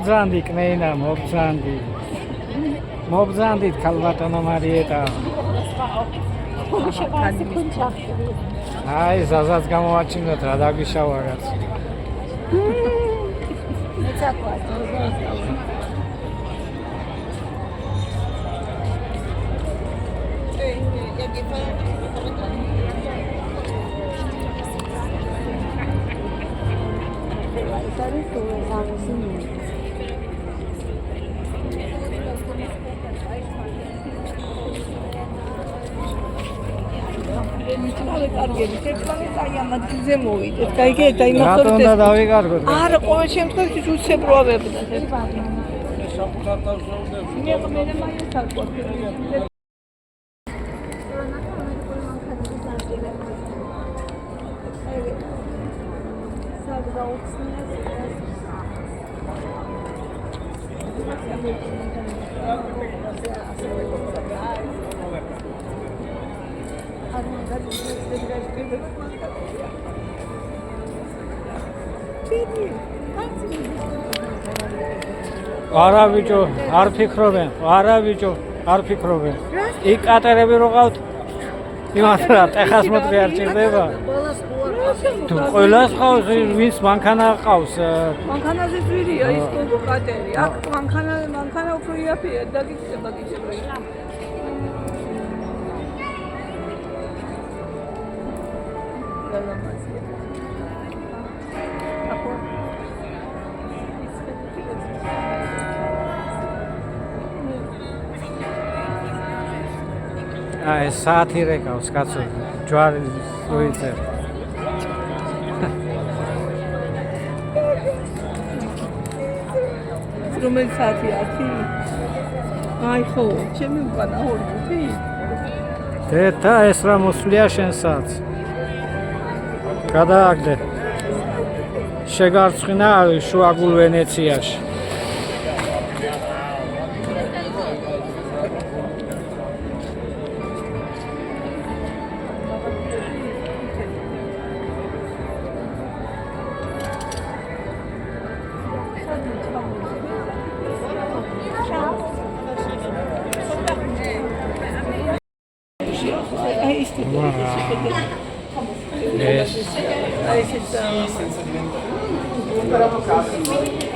მობძანდი კნეინა, მობძანდით ქალბატონო მარიეტა. აი, ზაზაც გამოვაჩინოთ, რა დაგვიშავა რაც. მითხარი კარგები, ერთმანეთს აი ამ ადგილზე მოვიდეთ. გაიგეთ, აი რატომ უნდა დავიკარგოთ? არა, ყოველ შემთხვევაში უცებროვებდა. მე მაინც არ ყოფილი. არა ბიჭო, არ ფიქრობენ, არა ბიჭო, არ ფიქრობენ. იქ კატერები რო ყავთ, იმათ რა, ტეხას მოწრი არ ჭირდება. თუ ყველას ყავს, ვინც მანქანა ყავს. მანქანაზე ძვირია ის კატერი. აქ მანქანა უფრო იაფია, დაგიქცება გიჩება. აი საათი რეკავს კაცო, ჯვარი ვიწერ. რომელი საათია 10? აი ხო, ჩემი უკანა 2. დედა ეს რა მოსვლია შენ საათს. გადააგდე. შეგარცხნა შუაგულ ვენეციაში.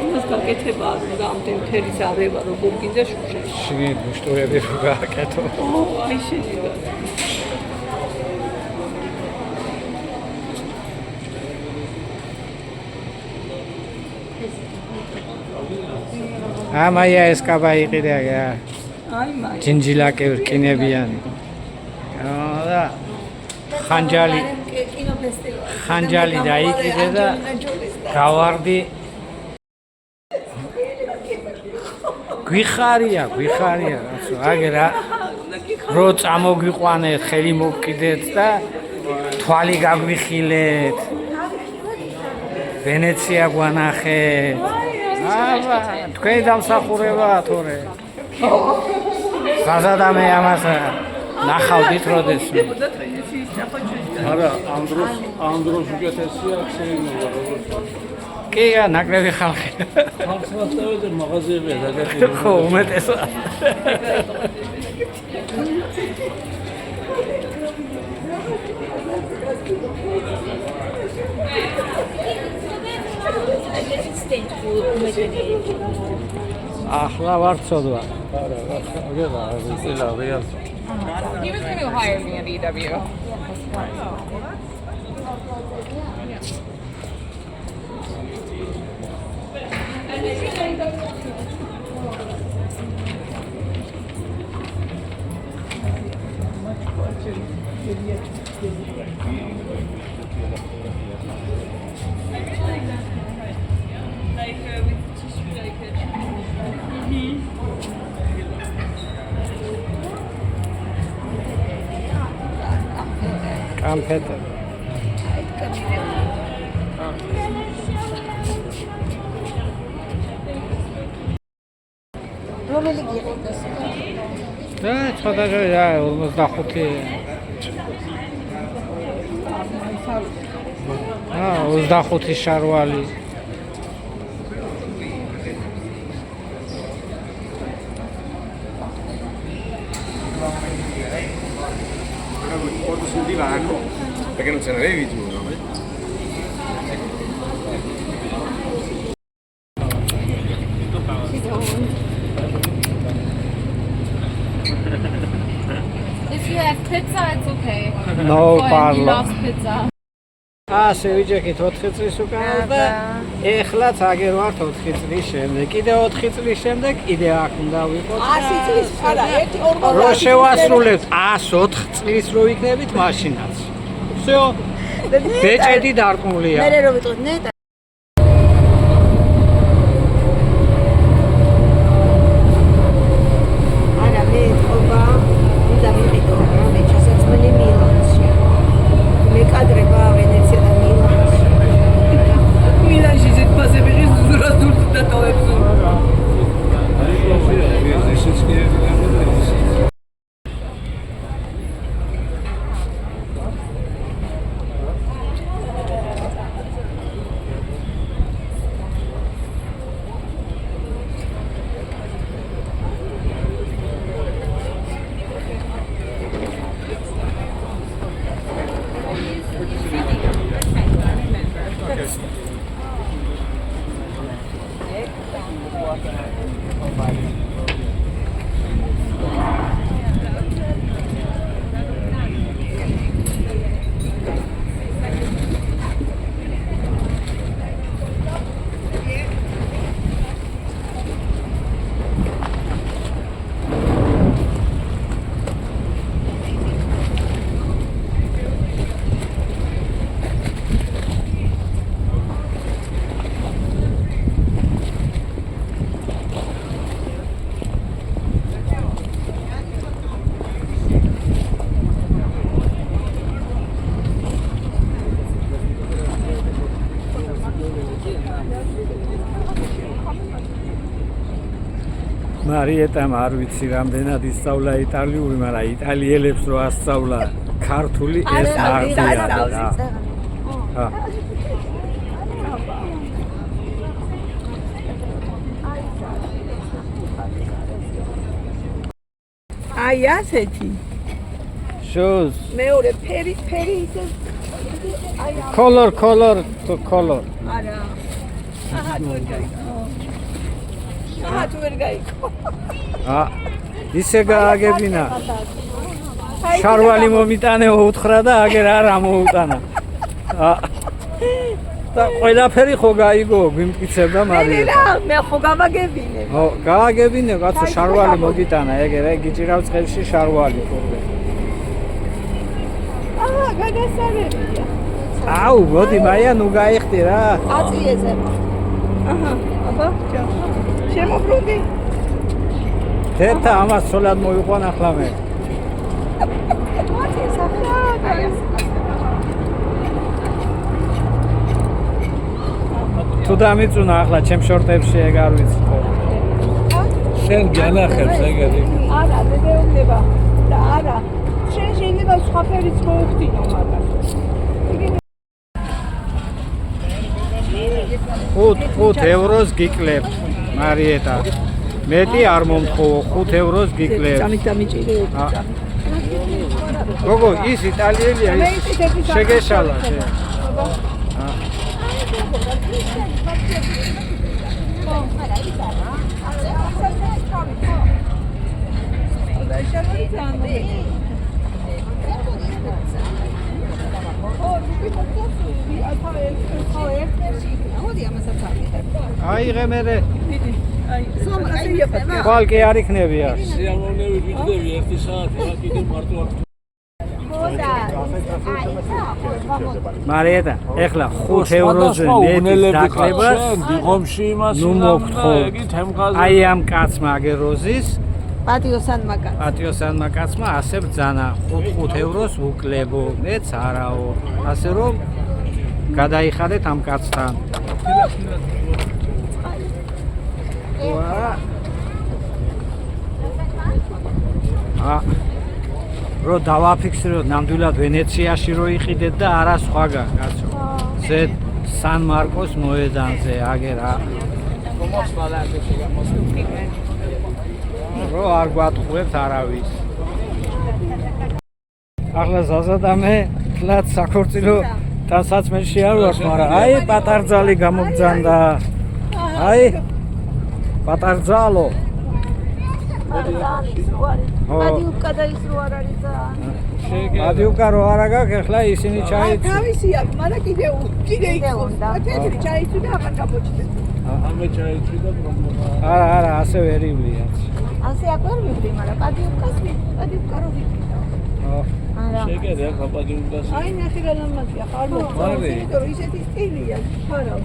იმას გაკეთება, რომ ამდენ თელის არევა როგორ გინდა შუშაში. შიგნით მუშტურები რო გააკეთო. აი შეიძლება. ამაია ეს კაბა იყიდა. აი მაი. ჯინჯილაკი რკინებიანი. და ხანჯალი დაიკიდე და გავარდი. გვიხარია კაცო, აგერა რო წამოგიყვანეთ, ხელი მოგკიდეთ და თვალი გაგვიხილეთ. ვენეცია გვანახეთ. აბა, თქვენი დამსახურებაა თორე. ზაზადამე ამას ნახავდით როდეს. არა, ამ დროს უკეთესია შეიძლება როგორც. კი, ნაკლები ხალხი. ხალხსაც დავეძებ მაღაზიებია დაგატირე. ხო, უმეტესად. ახლა ვარ ცოდვა. არა, გეღა, ზელა რეალს. He was going to hire me at EW. კამფეტა. რომელი გიყიდა? და ცოტა რა 45. 25 შარვალი. Foto sul divano perché non ce n'avevi tu, no? If you have pizza, it's okay. No He parlo. loves pizza. ასე ვიჯექით 4 წლის უკან და ეხლაც აგერ ვარ 4 წლის შემდეგ. კიდე 4 წლის შემდეგ კიდე აქ უნდა ვიყოთ. 100 წლის არა, 1 40. რო შევასრულებთ 104 წლის რო იქნებით მაშინაც. всё. ბეჭედი დარყმულია. მე რო ვიტყვი ნეტა არა მე თობა უნდა ვიყიდო მე ჩასაწყალი მილანში მე კადრება ვენეცია და მილანში მილანში ზეთბაზე ვიღის ზურადურს დატოვებს. მარიეტამ არ ვიცი რამდენად ისწავლა იტალიური, მაგრამ იტალიელებს რო ასწავლა ქართული ეს აღზია. ჰა. აი ასეთი. Shows. მეორე ფერი ისე Color to color. არა. აჰა თუ ვერ გაიქო. აჰა თუ ვერ გაიქო. ისე გააგებინა. შარვალი მომიტანე უთხრა და აგერ არ ამოუტანა. და ყველაფერი ხო გაიგო, გვიმტკიცებდა მარია. მე ხო გავაგებინე. ხო, გააგებინე, კაცო შარვალი მოგიტანა, ეგერ გიჭირავს წელში შარვალი ხოლმე. აჰა, გადასარევია. აუ, მოდი მაია, ნუ გაიხდი რა. აწიეზე აჰა, აბა, ჩა. შემობრუნდი. თეთა ამას სოლად მოიყვან ახლა მე. თუ დამიწუნა ახლა ჩემ შორტებში ეგ არ ვიცი ხო. შენ განახებს ეგეთი. არა, დედეულება და არა. შენ შეიძლება სხვა ფერიც მოუხდინო მაგას. 5 ევროს გიკლებთ მარიეტა. მეტი არ მომთხოვო, 5 ევროს გიკლებთ. დამიჭირე. გოგო, ის იტალიელია, ის შეგეშალა შენ. აიღე მერე. ხვალკი არ იქნებია. სიამოვნები ვიძდები 1 საათი, რა კიდე მარტო არ მარიეტა, ეხლა 5 ევროზე მეტი დაკლებას დიღომში იმას ნუ მოგთხოვ. აი ამ კაცმა აგეროზის პატიოსანმა კაცმა ასე ბძანა 5 ევროს უკლებო, მეც არაო. ასე რომ გადაიხადეთ ამ კაცთან. რო დავაფიქსიროთ ნამდვილად ვენეციაში რო იყიდეთ და არა სხვაგან, კაცო. ზე სან მარკოს მოედანზე აგერა. რო არ გვატყუებთ არავის. ახლა ზაზადამე თლაც საქორწილო დასაწყისში არ ვარ, მაგრამ აი პატარძალი გამოგძანდა. აი პატარძალო. ადიუკა და ის რო არ არის ადიუკა რო არა გაქვს, ახლა ისინი ჩაიცი. თავისი აქვს, მაგრამ კიდე იქოს. თეთრი ჩაიცი და აღარ გამოჩნდეს. ამე ჩაიცი და პრობლემა. არა, ასე ვერივლია. ასე აქ ვერ ვიყდი, მაგრამ ადიუკა რო ვიყიდო. შეკედე ახლა პაჯუნდას. აი ნახე რა ლამაზია, ხარ მოხდა. იმიტომ რომ ისეთი სტილია, ხარავ.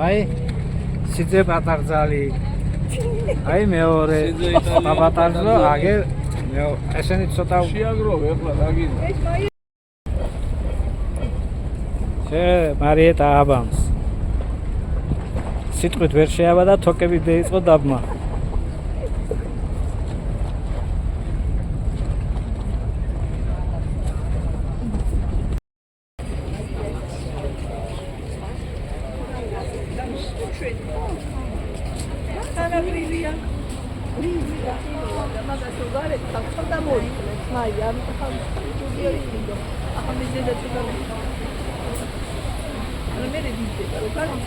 აი სიძე პატარძალი. აი მეორე სიძე იტალია. პაპატარძო აგერ ესენი ცოტა შეაგროვე ახლა დაგინდა. ეს მაი შე მარიეტა აბამს. სიტყვით ვერ შეაბადა თოკები დაიწყო დაბმა. ხარაბრილია. ბრილია. მაგას უგარეთ, ხალხდა მოიწეს. მაი, ამიტომ ხალხი იყო. ახლა მე ზედა ცოტა მე ვიდეო რომ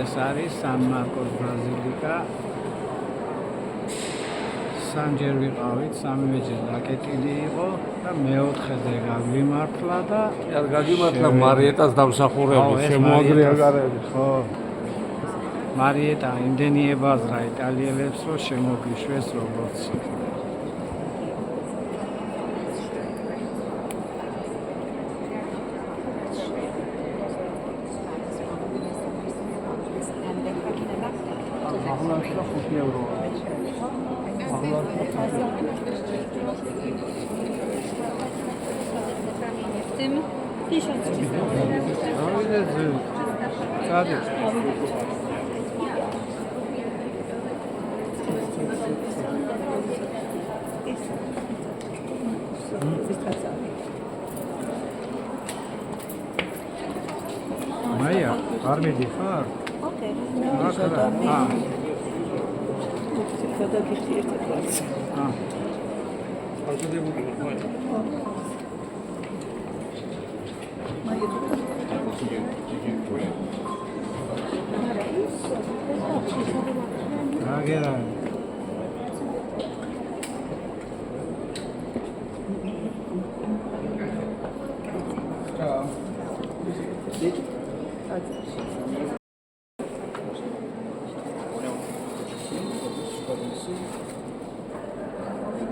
ეს არის სან მარკოს ბრაზილიკა. სამჯერ ვიყავით, სამივეჯერ დაკეტილი იყო და მეოთხეზე გაგვიმართლა და არ გაგიმართლა მარიეტას დამსახურებული შემოაგრია გარები. ხო. მარიეტა იმდენი ებაზრა იტალიელებს, რომ შემოგიშვეს როგორც Maia, armedi xar? ოკეი. აა. გადაგიხდი ერთად ვარც. აა. აუცილებელი ხო? მაი აგერა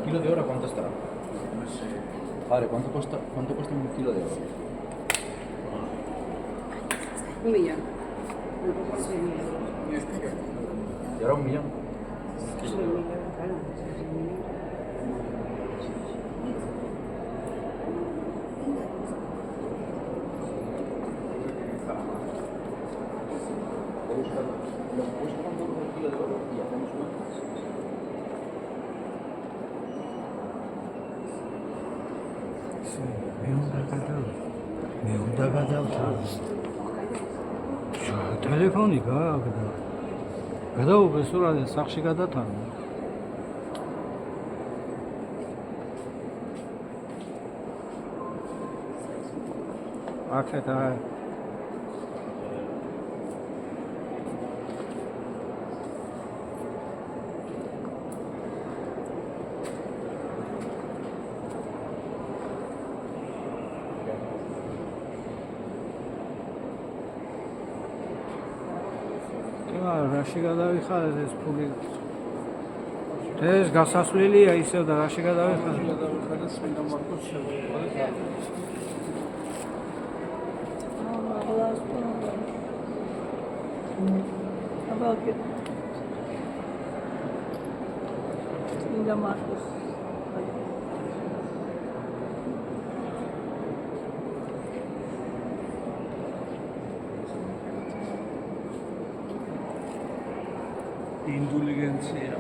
¿Kilo de oro cuánto estará? Padre, ¿cuánto cuesta un kilo de oro? Un millón. ¿Y ahora un millón? მე უნდა გადავთვალო. ტელეფონი გააგდა. გადაუღე სურათი სახში გადათანო. აქეთ აი რაში გადავიხარეთ ეს ფული? ეს გასასვლელია ისევ და რაში გადავიხარეთ? წმინდა მარკოს შეგვიძლია. წმინდა მარკოს. ინდულიგენცია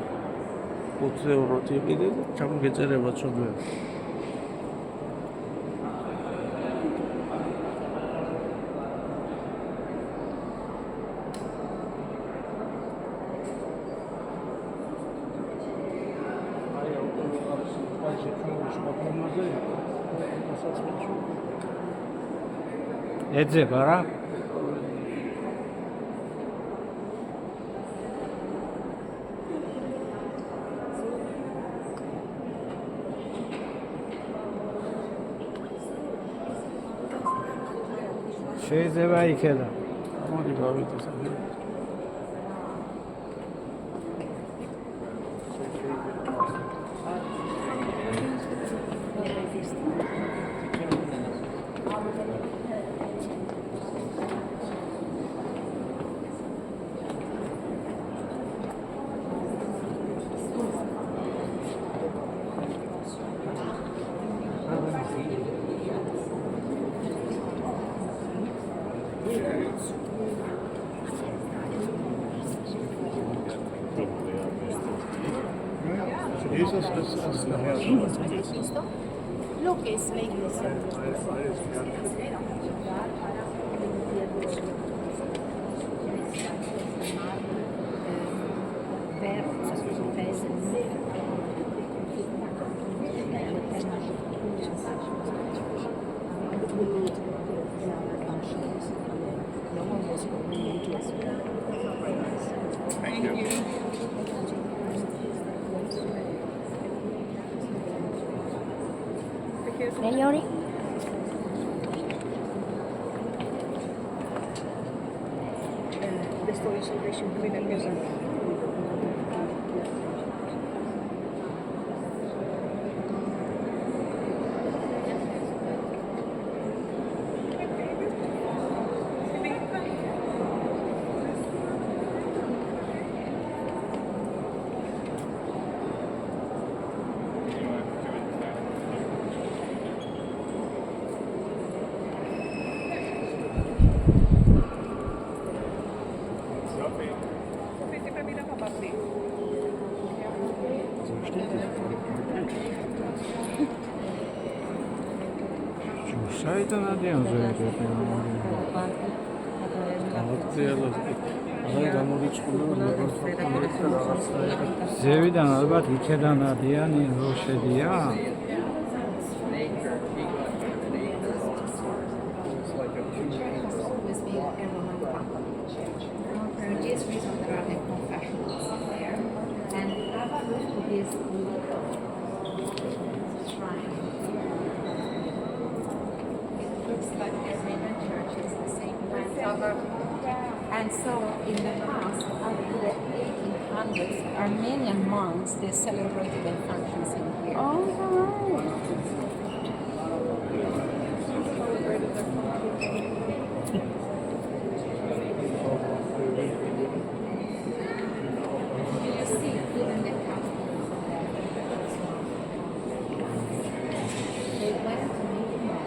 20 ევროთ იყიდე და ჩამოგეწერება ცოდვე. ეძება რა? შეიძლება იქედა. მოდი გავიდე სახე. Lo que es la iglesia. Signori? The story celebration with the music. საიდან ადიან ზოეთები? აი გამორიცხული როგორც ხომერეცა რაღაცა. ზევიდან ალბათ იქედან ადიანი რო შედია? is looks like the Armenian church is the same plan. And so in the past, up to the 1800s, Armenian monks, they celebrated their functions in here. Oh, you see, even the they went to meet monks.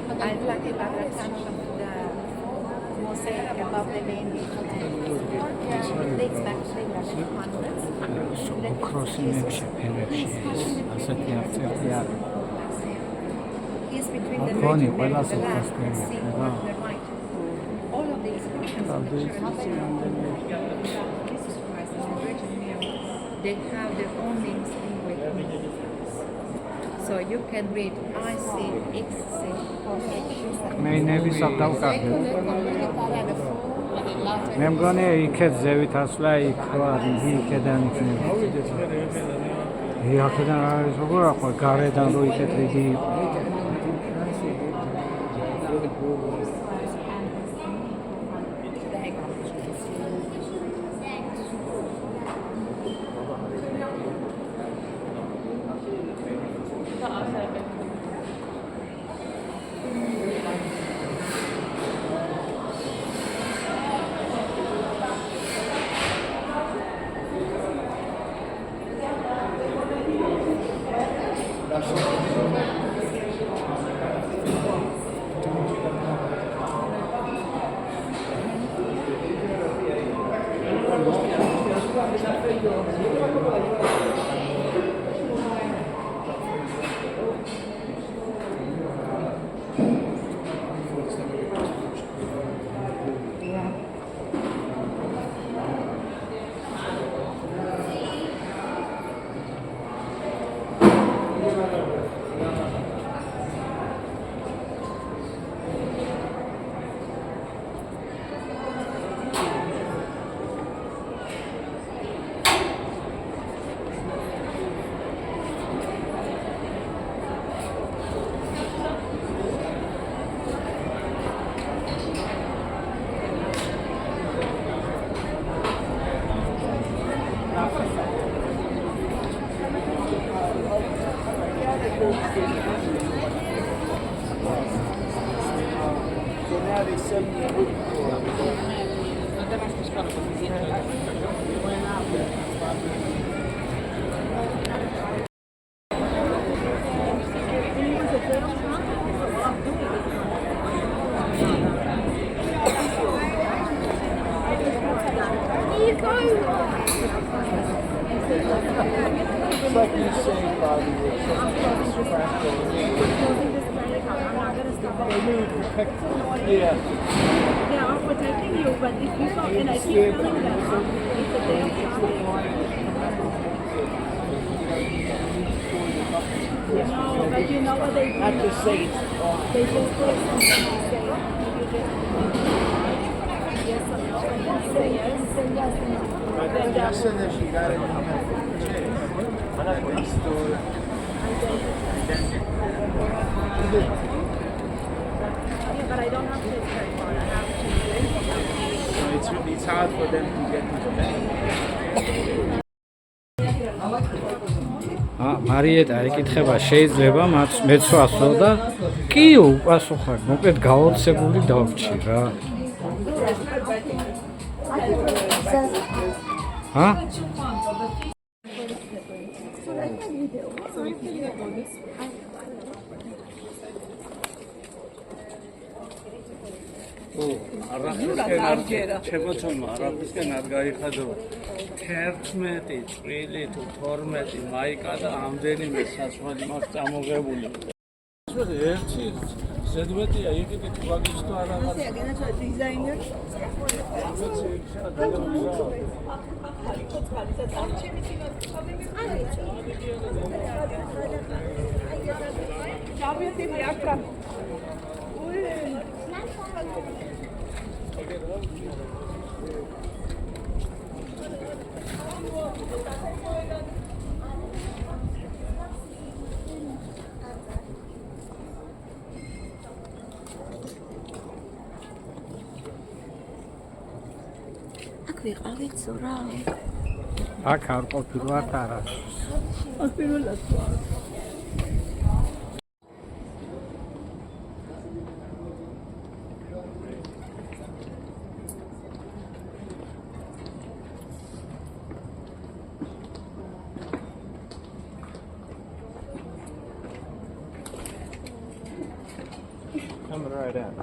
And I'd like to draw attention to the mosaic above the main gate. It dates back to the 1100s. ოქროსინებში, ფერებში ასეთი არწივი არის. He's between the Funny, Virgin Mary well, and the that's Lamb, and seeing wow. the right. All of the inscriptions of the church, Jesus Christ and the Virgin Mary, they have their own names in with me. So you can read I see X C or H. მეინები საფდავკარგე. მე მგონია იქეთ ზევით ასვლა იქ ვარ, იქედან იქნება. აქედან არის როგორ ახლა გარედან რო იქეთ რიგი იყო. Yeah, I'm protecting you, but if you come and I keep telling them, it's a damn No, but you know what they do? Not to say it. They just say something to say. Yes or no. Say yes, say yes. Then that she got it. But I don't have to take very far. I have to. It's hard for them to get to the bank. მარიეტა ეკითხება, შეიძლება მეც ვასწრო და კი უპასუხარ, მოკლედ გაოცებული დავრჩი რა. ჰა? არაფრისკენ არ გაიხადო. 11 წვილი თუ 12 მაიკა და ამდენიმე საცმელი მაქვს წამოღებული. ერთი ზედმეტია იყიდით ვაგის თუ არა. გენაცა დიზაინერი. აქ ვიყავით ზურა. აქ არ ყოფილვართ არა. აქ პირველად ვარ. Come right out.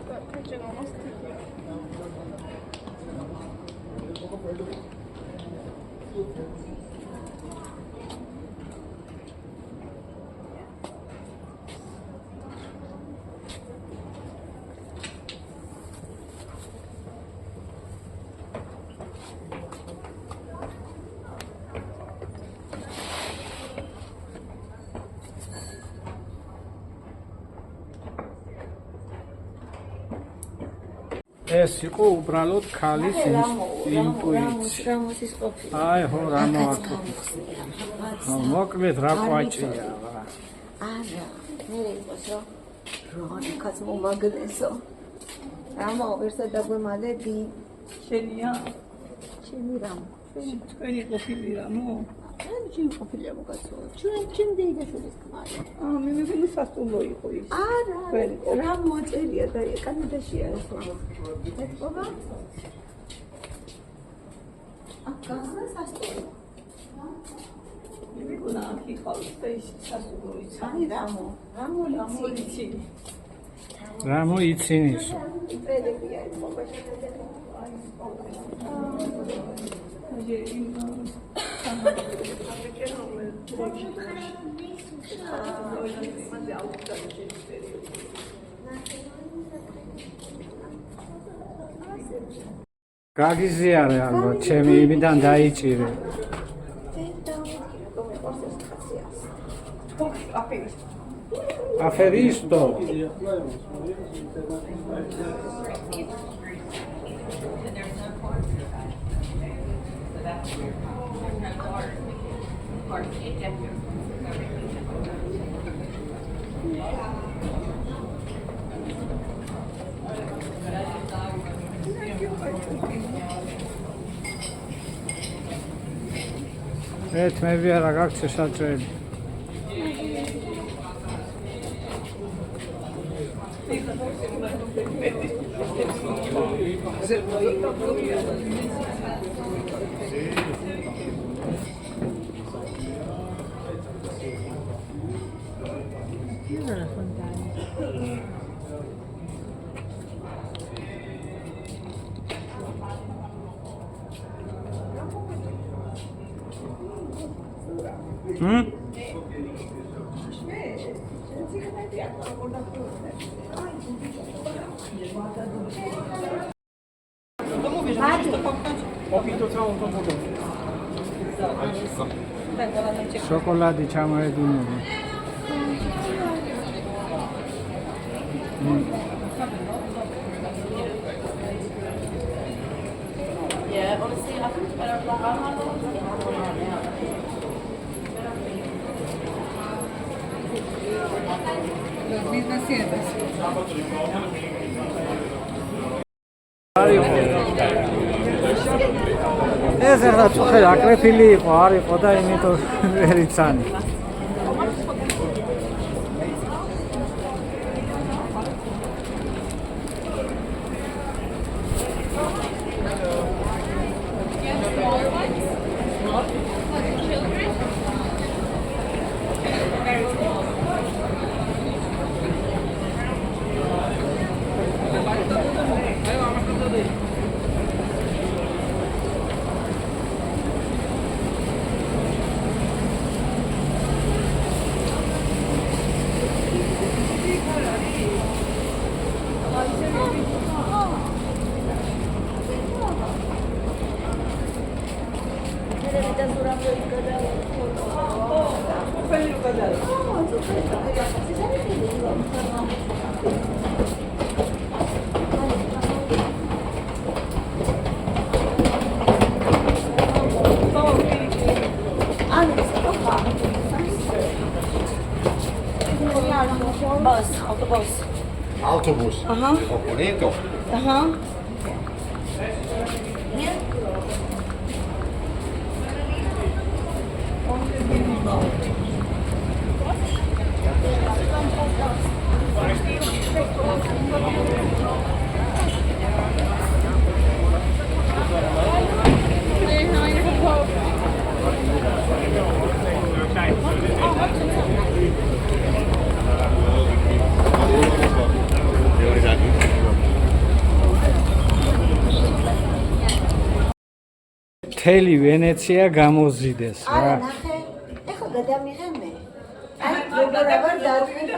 ეს იყო უბრალოდ ქალის ინტუიცია. რამოსის ყოფილი. აი ხო რა მოაქვს. მოკლედ რა ყვაჭია. არა, მე იყოს რომ კაც მომაგნესო. რამა ვერსა დაგვემალები. შენია? შენი რამო. თქვენი ყოფილი რამო? ჩემი ყოფილია მოგაცო. ჩემ დეიდაშვილის ქმარი. მე მეგონა სასტუმრო იყო ის. არა, რა მოწერია და კანადაშია ხო. ეთქობა? აკაზა სასტუმრო. მე მეგონა აქ იყავს და ის სასტუმრო ის. აი რამო იცი. რამო იცინის. პრედებია ის მოგაში. გაგიზიარე ალბათ, ჩემი იმიდან დაიჭირე. აფერისტო. მე ვიარა გაქვს შესაძლებელი. შოკოლადი ჩამოედინები. ეს რა წუხე აკრეფილი იყო, არ იყო და იმიტომ ვერ იცანი. Autobus. Bonito. მთელი ვენეცია გამოზიდეს რა. არა ნახე, ეხლა გადამიღე მე. აი, როგორ ვარ დაწვიდა.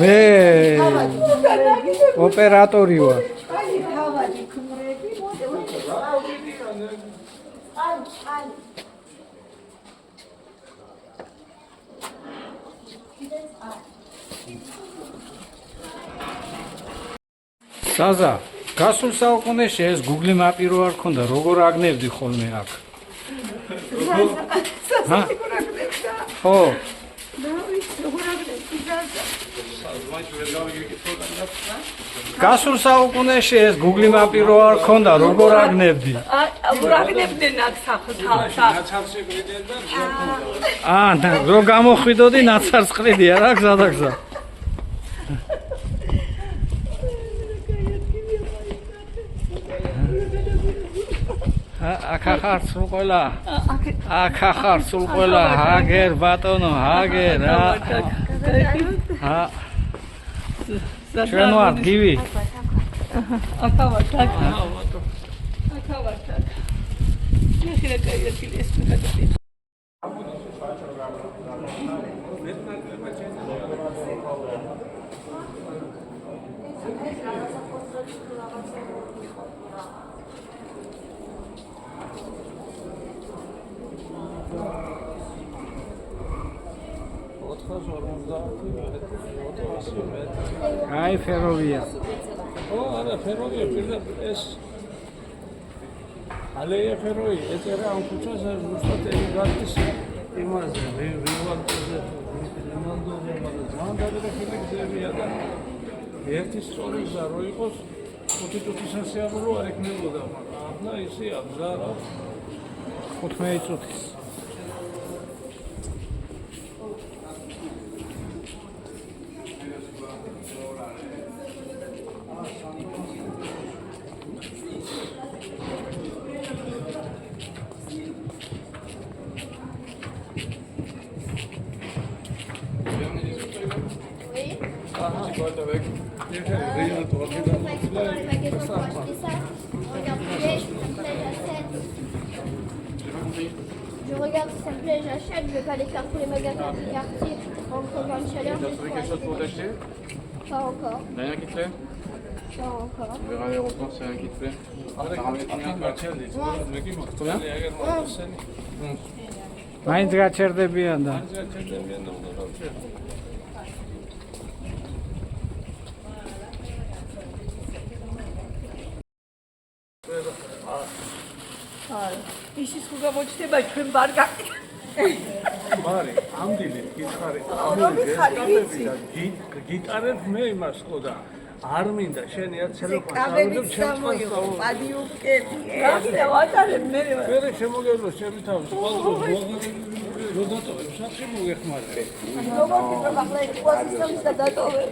მე ოპერატორი ვარ. საზა, გასულ საუკუნეში ეს Google Map-ი რო არ ქონდა, როგორ აგნებდი ხოლმე აქ? ჰა? ხო. გასულ საუკუნეში ეს Google Map-ი რო არ ქონდა, როგორ აგნებდი? აგნებდნენ აქ ნაცარსი გვიდნენ და რო გამოხვიდოდი ნაცარს ყრიდია რა გზადაგზა. ახახარ სულ ყველა. ახახარ სულ ყველა. ჰაგერ ბატონო, ჰაგერ. ჩვენ ვართ გივი. ახა ვართ. ახა ვართ. ნახე კაია ეს მეკადები. აი ფეროვია. ო, არა, ფეროვია პირდაპირ ეს ალეია ფეროვი, ეწერა ამ ქუჩას ზუსტად ელიგანტის იმაზე, რივალდოზე, რივალდოზე, ძალიან დაგრეხილი გზებია და ერთი სწორი გზა რო იყოს, 5 წუთის სასიამოვნო არ ეკნებოდა, მაგრამ ახლა ისეა გზა რა 15 წუთის. Je regarde si ça me plaît, j'achète. Je vais pas aller faire tous les magasins du quartier en prenant une chaleur. Tu as trouvé quelque chose pour t'acheter? Pas encore. Il n'y a rien qui te plaît? Pas encore. On verra à l'aéroport s'il y a rien qui te plaît. T'as ramené combien toi? Combien? მაინც გაჩერდებიან და ისიც ხო გამოჩნდება ჩვენ ბარ გაკეთე. მარი, ამდილი გითხარი, ამოდი და გიტარებ მე იმას ხო და არ მინდა შენი არ ცელოფანს კაბელიც გამოიღო, პადიუკები. გაკეთე ვატარებ მე. მე შემოგევლო ჩემი თავი, სხვა რო დატოვებ, სახში მოგეხმარე. როგორ ვიყავ ახლა ეს სისტემის და დატოვებ.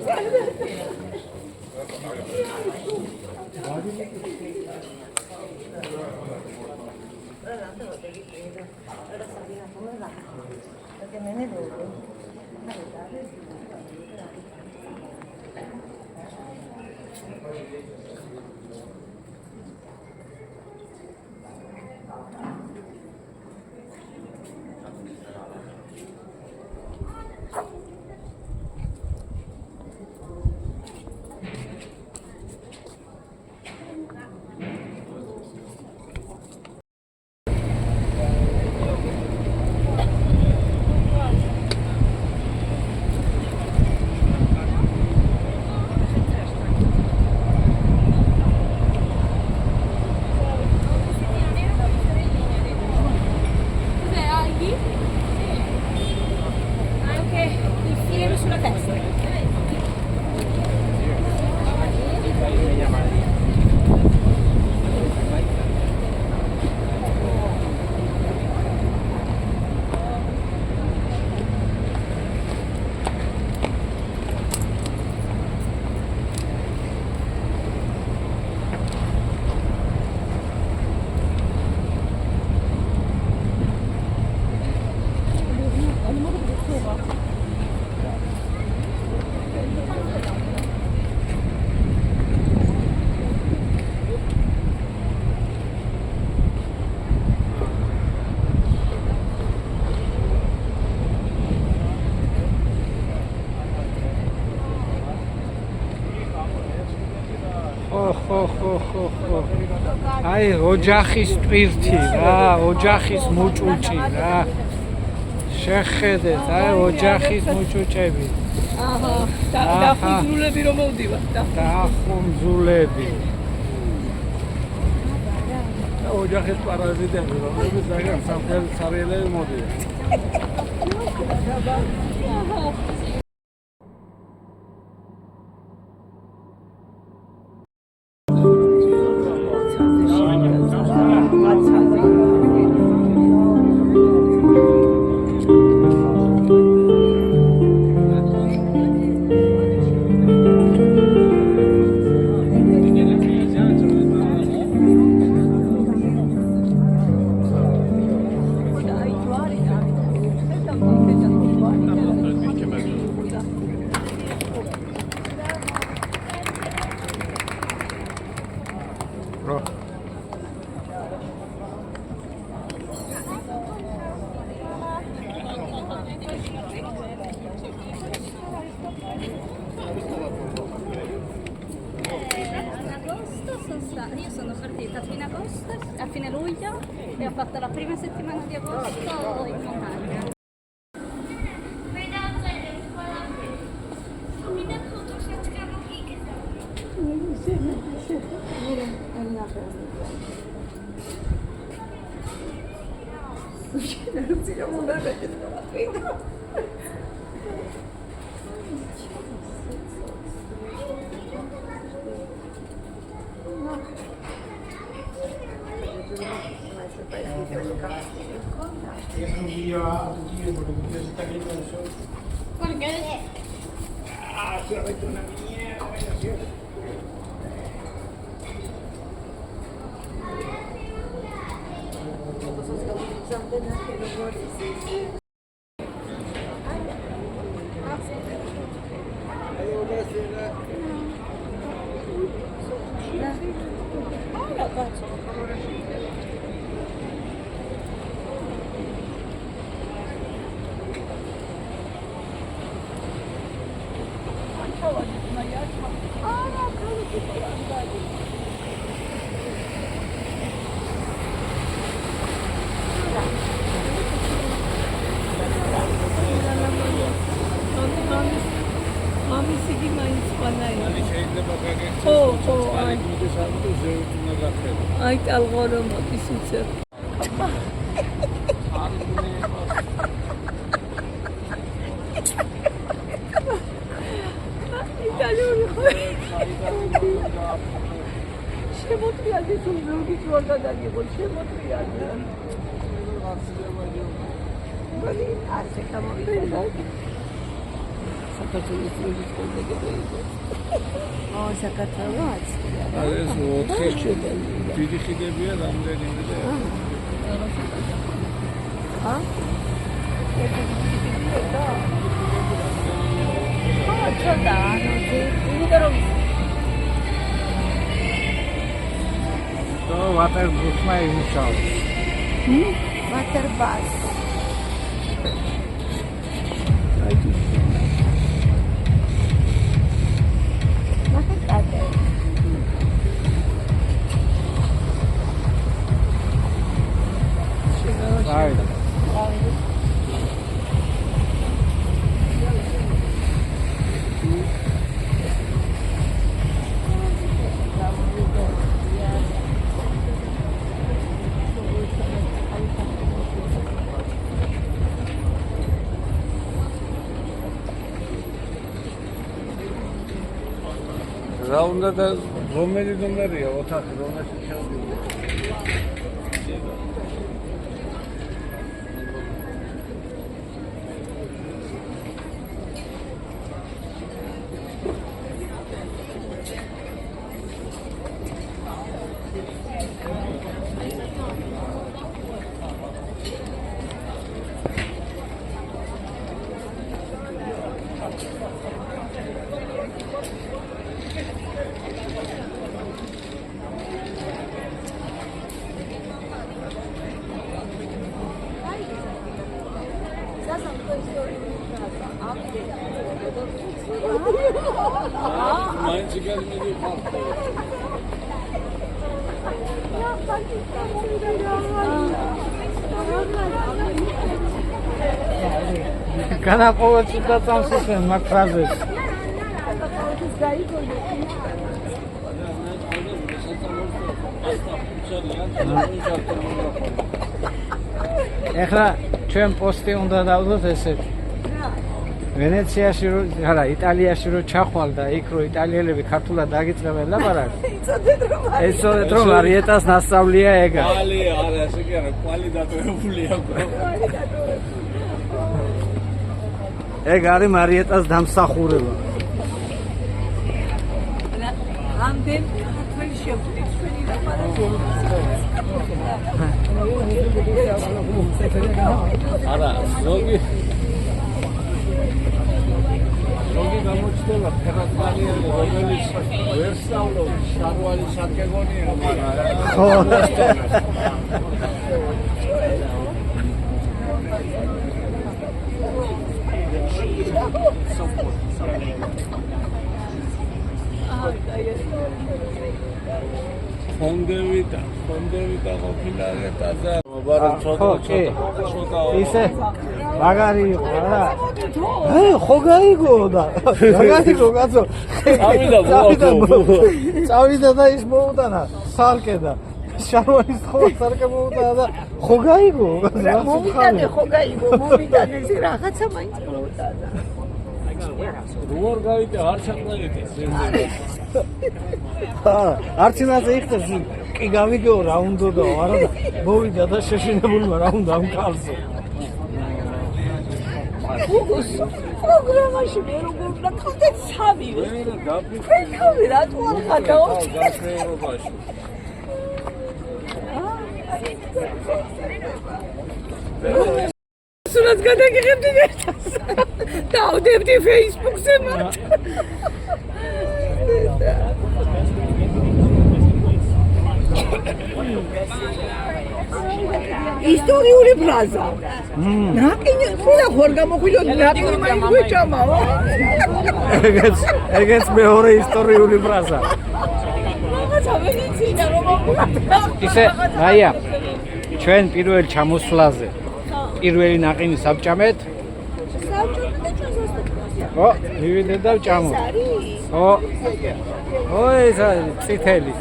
ხო. აი ოჯახის ტვირთი რა, ოჯახის მუჭუჭი რა. შეხედეთ, აი ოჯახის მუჭუჭები. აჰა, დახუმძულები რომ მოვდივარ, დახუმძულები. ოჯახის პარაზიტები, რომლებიც ძალიან სამხელსარიელები მოდიან. Io sono partita a fine agosto, a fine luglio e ho fatto la prima settimana di agosto in montagna. Ay, algorım o düşünce. შემოტრიალდი თუ ბევრი ძვარ გადაგიღო, შემოტრიალდი. ვალი ასე გამოვიდა. საქართველოს დროის კონდეკები. საქართველოს. ეს 4 დიდი ხიდებია რამდენიმე და ჩოდა, იმიტომ რომ तो water book में install water bus. Right რა უნდა და რომელი ნომერია ოთახი რომელშიც შევდივარ მაინც იგალინები ხალხი განაყოლეთ და წამსისენ მაგ ფრაზებს. ეხლა ჩვენ პოსტი უნდა დავდოთ ესეთ. ვენეციაში არა, იტალიაში რო ჩახვალ და იქ რო იტალიელები ქართულად დაგიწყებენ ლაპარაკს. ეცოდეთ რომ მარიეტას ნასწავლია ეგა. ალი არა, ესე კი არა, კვალი დატოვებულია. ეგ არის მარიეტას დამსახურება. ამდენ თქვენი შეხვდით ჩვენი ლაპარაკი. არა, ზოგი გამოჩნდება ფერატმანიანი, რომელიც ვერ სწავლობს, შარვალი საკეგონია, მაგრამ ხო. ფონდევიტა ყოფილა და მაგრამ ხო, კი. ცოტა ისე მაგარი იყო რა. ხო გაიგო და. გაიგო კაცო. წავიდა და ის მოუტანა სარკე და შარვანის ხო სარკე მოუტანა და ხო გაიგო. მომიტანე ხო გაიგო, მომიტანე ზე რაღაცა მაინც მოუტანა. როგორ გავიდე არ ჩაყრაიტე არც იმაზე იხდეს კი გავიგეო რა უნდა და არა და მოვიდა და შეშინებულმა რა უნდა ამ კალსო უგოს პროგრამაში მე როგორ უნდა ხალხი სამივე თქვენ რატო არ გადავთ ევროპაში სულაც გადაგიღებდი ერთად დავდებდი Facebook-ზე მათ ისტორიული ფრაზა. ნაკინი, ხულა ხორ გამოხვილო ნაკინი მაინც გვეჭამაო. ეგეც მეორე ისტორიული ფრაზა. რაღაცა ვეცინდა რომ მოხულა. ისე, აია, ჩვენ პირველ ჩამოსვლაზე პირველი ნაყინი საბჭამეთ. საბჭოთა და ჩვენ სასტიკროსია. ო, მივიდეთ და ვჭამოთ. ო. ой, ეს წითელი.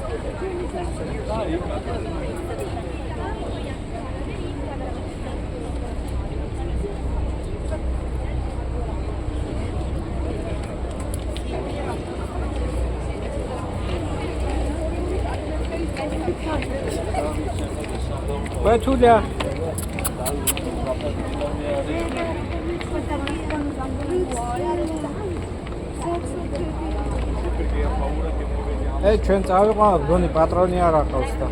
Бэтуля. ჩვენ წავიყვანოთ, გონი პატრონი არ აყავს და.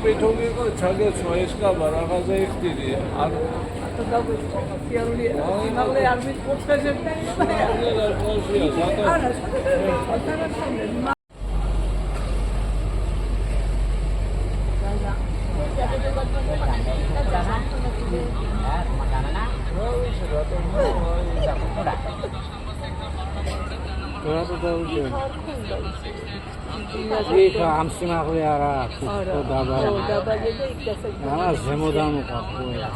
პიტონი იყო ჩაგეცვა ეს კაბა რაღაცა იხდიდი არ იქ ამ სიმაღლე არ აქვს ხო დაბალი. ხო დაბალი და იქ დასაჯი. არა ზემოდან უყავს ყველა.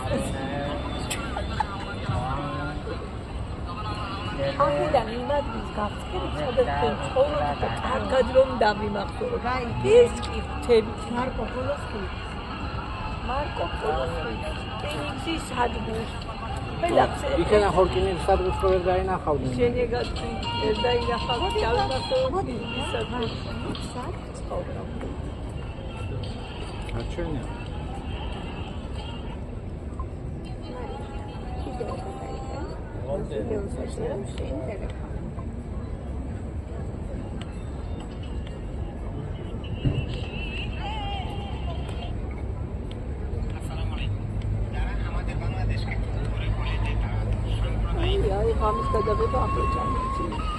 აქედან იმადის გახსნით სადაც ცხოვრობ და კარგად რომ დამიმახსოვრო. ის კი თები მარკო პოლოსკი. მარკო პოლოსკი. ის სადგურს იქენა ხორკინის სადგურს ვერ დაინახავდნენ. შენეგატი ვერ დაინახავთ ჩავიმახსოვრო ის სადგურს. აჩვენე. აი, ღამის გადაღება ახლო ჩამოვიწყე.